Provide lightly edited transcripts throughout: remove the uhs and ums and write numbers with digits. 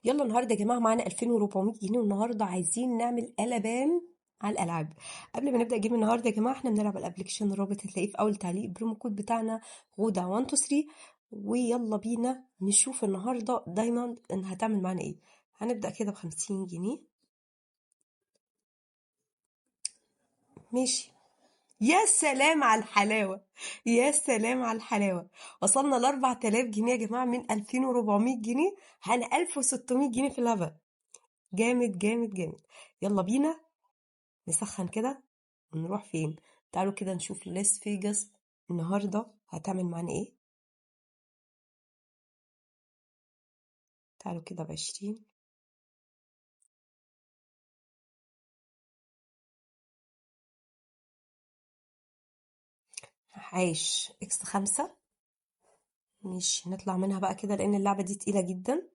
يلا النهارده يا جماعه معانا 2400 جنيه والنهارده عايزين نعمل قلبان على الالعاب. قبل ما نبدا جيم النهارده يا جماعه احنا بنلعب الابلكيشن، الرابط هتلاقيه في اول تعليق. البرومو كود بتاعنا غودا 123. ويلا بينا نشوف النهارده دايموند ان هتعمل معانا ايه. هنبدا كده ب 50 جنيه. ماشي. يا سلام على الحلاوه، يا سلام على الحلاوه. وصلنا ل 4000 جنيه يا جماعه من 2400 جنيه. هن 1600 جنيه في اللعبه. جامد جامد جامد. يلا بينا نسخن كده ونروح فين. تعالوا كده نشوف لاس فيجاس النهارده هتعمل معانا ايه. تعالوا كده ب20. عايش x5. مش نطلع منها بقى كده لان اللعبة دي تقيلة جدا.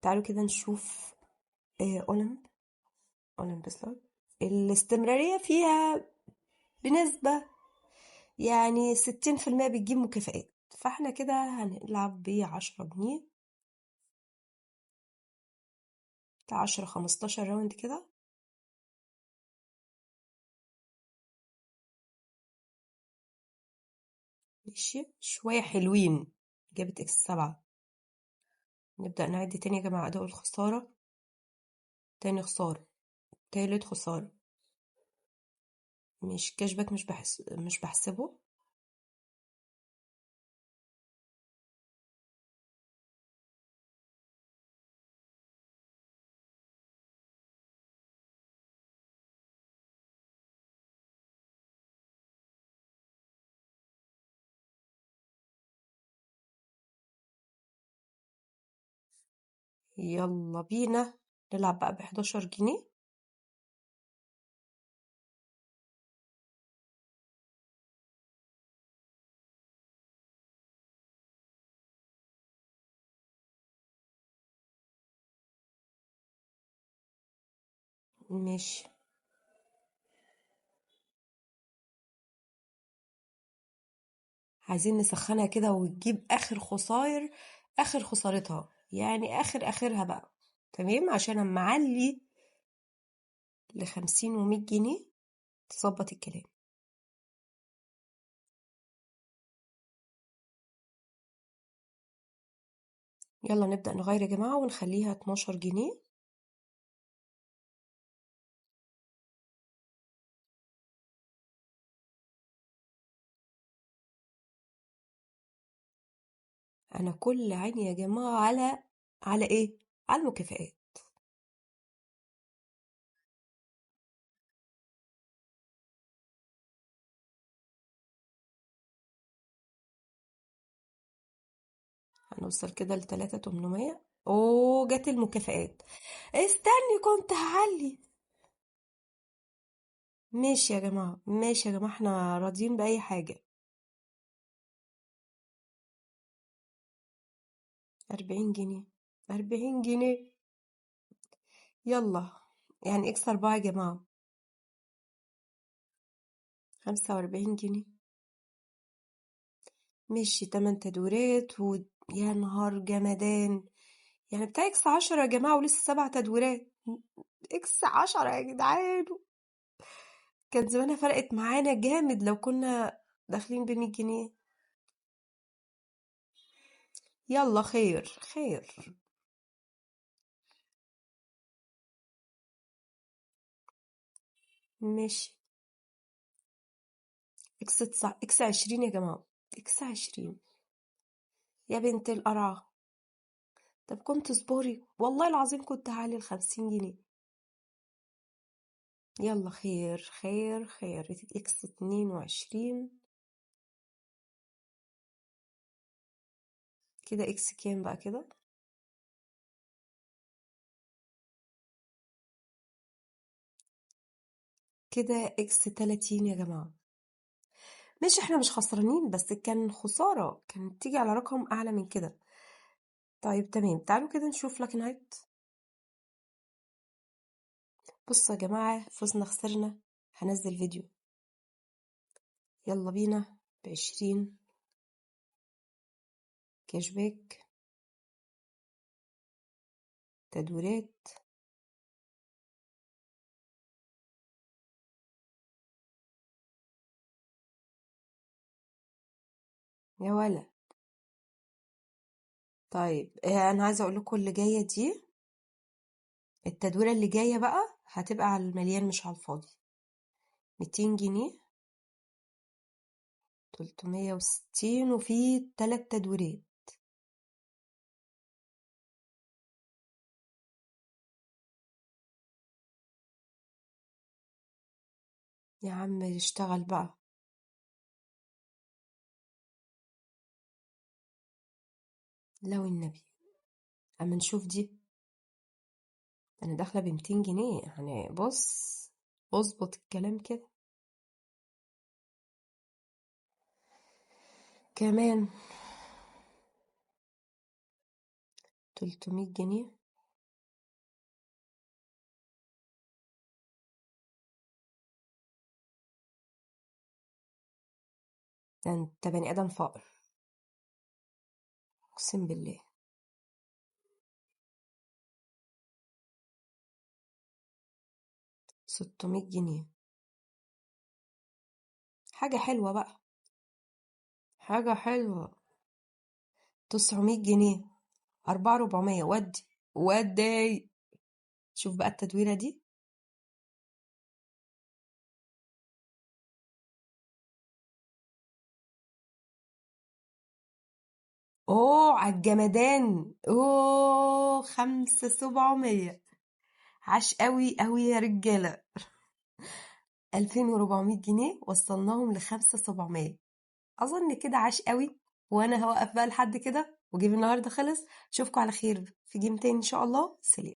تعالوا كده نشوف. اولمب. اولمب سلوت. الاستمرارية فيها بنسبة يعني 60% بتجيب مكافآت، فاحنا كده هنلعب ب10 جنيه بتاع 10 15 راوند كده. ماشي شوية حلوين. جابت x7. نبدأ نعد تاني يا جماعة. أداء الخسارة. تاني خسارة. تالت خسارة. مش كاشباك، مش بحسبه. يلا بينا نلعب بقى ب11 جنيه. ماشي. عايزين نسخنها كده وتجيب آخر خسائر، آخر خسارتها يعني آخر آخرها بقى. تمام عشان أما أعلي ل50 و100 جنيه تظبط الكلام. يلا نبدأ نغير يا جماعة ونخليها 12 جنيه. أنا كل عيني يا جماعة على إيه؟ على المكافآت. هنوصل كده ل3800. اوه جت المكافآت. استني كنت هعلي. ماشي يا جماعة، ماشي يا جماعة، احنا راضيين بأي حاجة. 40 جنيه. 40 جنيه. يلا. يعني اكس 4 يا جماعة. 45 جنيه. ماشي 8 تدويرات يا نهار جمدان. يعني بتاع اكس 10 يا جماعة ولسه 7 تدويرات. اكس 10 يا جدعان. كانت زمانها فرقت معانا جامد لو كنا داخلين ب100 جنيه. يلا خير خير. ماشي. اكس 20 يا جماعة. اكس 20. يا بنت القرعة. طب كنت اصبري والله العظيم كنت هعلي ال50 جنيه. يلا خير خير خير. اكس 22. كده اكس كام بقى كده. كده اكس 30 يا جماعة. ماشي احنا مش خسرانين بس كان خسارة كانت تيجي على رقم أعلى من كده. طيب تمام تعالوا كده نشوف لك نهاية. بصوا يا جماعة فزنا خسرنا. هنزل فيديو. يلا بينا ب20 كاشباك. تدويرات. يا ولا. طيب انا عايزه اقول لكم اللي جايه دي، التدويره اللي جايه بقى هتبقى على المليان مش على الفاضي. 200 جنيه، 360، وفي 3 تدويرات. يا عم اشتغل بقى. لو النبي. اما نشوف دي. انا داخله ب200 جنيه يعني، بص، اظبط الكلام كده. كمان 300 جنيه. ده انت بني ادم فقر، اقسم بالله. 600 جنيه. حاجه حلوه بقى، حاجه حلوه. 900 جنيه. 4400. ودي ودي. شوف بقى التدويره دي. اوه على الجمدان، اوه 5700. عاش قوي قوي يا رجاله. 2400 جنيه وصلناهم ل5700. اظن كده عاش قوي. وانا هوقف بقى لحد كده، وجيب النهارده خلص. اشوفكم على خير في جيم تاني ان شاء الله. سلام.